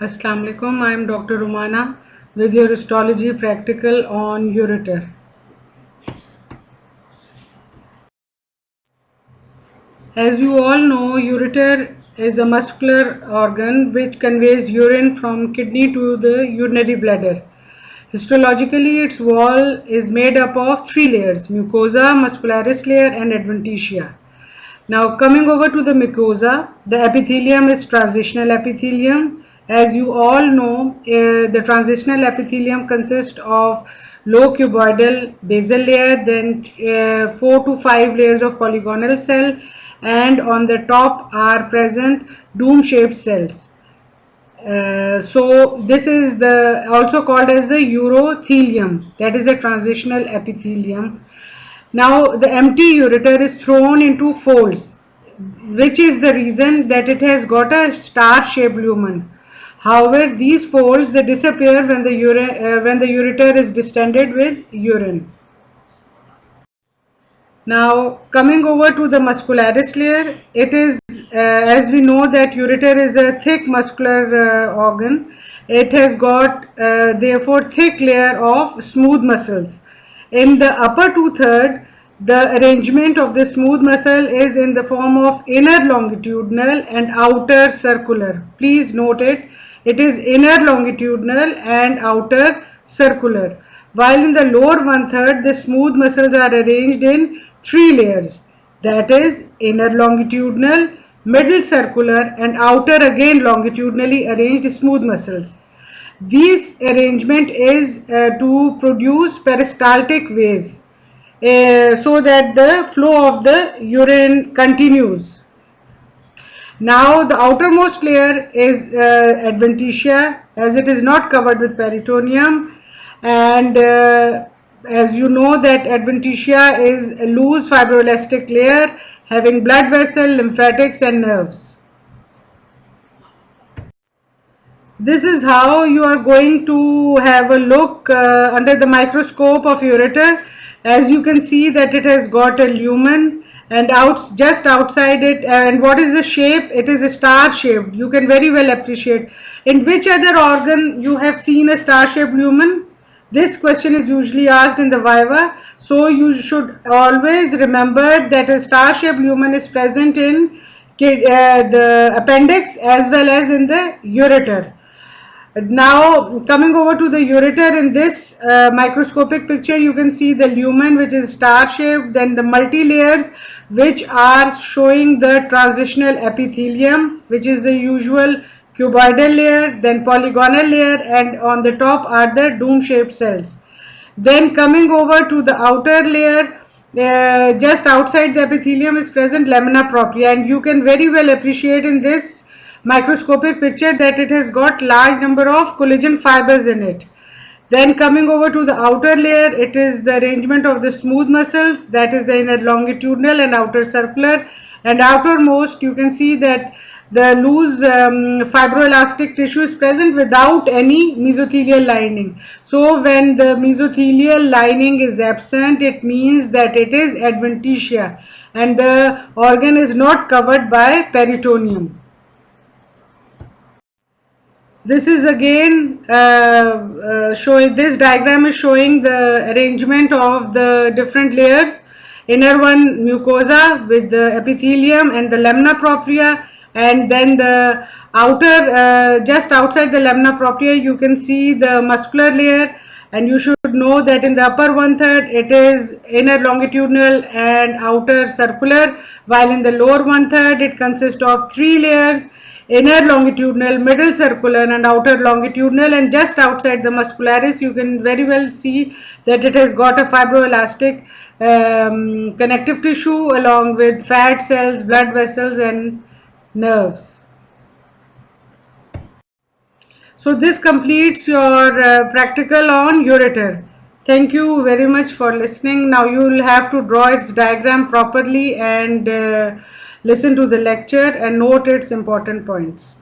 Assalamu alaikum. I am Dr. Rumana with your histology practical on ureter. As you all know, ureter is a muscular organ which conveys urine from kidney to the urinary bladder. Histologically, its wall is made up of three layers: mucosa, muscularis layer and adventitia. Now coming over to the mucosa, the epithelium is transitional epithelium. As you all know, the transitional epithelium consists of low cuboidal basal layer, then 4 to 5 layers of polygonal cell, and on the top are present dome shaped cells. So this is the also called as the urothelium, that is a transitional epithelium. Now the empty ureter is thrown into folds, which is the reason that it has got a star-shaped lumen. However, these folds they disappear when the ureter is distended with urine. Now coming over to the muscularis layer, it is as we know that ureter is a thick muscular organ. It has got therefore thick layer of smooth muscles. In the upper two-thirds, the arrangement of the smooth muscle is in the form of inner longitudinal and outer circular. Please note it. It is inner longitudinal and outer circular. While in the lower one-third, the smooth muscles are arranged in three layers. That is inner longitudinal, middle circular and outer again longitudinally arranged smooth muscles. This arrangement is to produce peristaltic ways so that the flow of the urine continues. Now the outermost layer is adventitia, as it is not covered with peritoneum, and as you know that adventitia is a loose fibroelastic layer having blood vessel, lymphatics and nerves. This is how you are going to have a look under the microscope of ureter. As you can see that it has got a lumen, and just outside it, and what is the shape? It is a star shaped. You can very well appreciate. In which other organ you have seen a star shaped lumen? This question is usually asked in the viva, so you should always remember that a star shaped lumen is present in the appendix as well as in the ureter. Now coming over to the ureter, in this microscopic picture you can see the lumen which is star shaped, then the multi layers which are showing the transitional epithelium which is the usual cuboidal layer, then polygonal layer, and on the top are the dome shaped cells. Then coming over to the outer layer, just outside the epithelium is present lamina propria, and you can very well appreciate in this microscopic picture that it has got large number of collagen fibers in it. Then coming over to the outer layer, it is the arrangement of the smooth muscles, that is the inner longitudinal and outer circular, and outermost you can see that the loose fibroelastic tissue is present without any mesothelial lining. So when the mesothelial lining is absent, it means that it is adventitia and the organ is not covered by peritoneum. This is again showing, this diagram is showing the arrangement of the different layers. Inner one mucosa with the epithelium and the lamina propria, and then the outer just outside the lamina propria you can see the muscular layer, and you should know that in the upper one-third it is inner longitudinal and outer circular, while in the lower one-third it consists of three layers: inner longitudinal, middle circular and outer longitudinal. And just outside the muscularis you can very well see that it has got a fibroelastic connective tissue along with fat cells, blood vessels and nerves. So this completes your practical on ureter. Thank you very much for listening. Now you will have to draw its diagram properly and listen to the lecture and note its important points.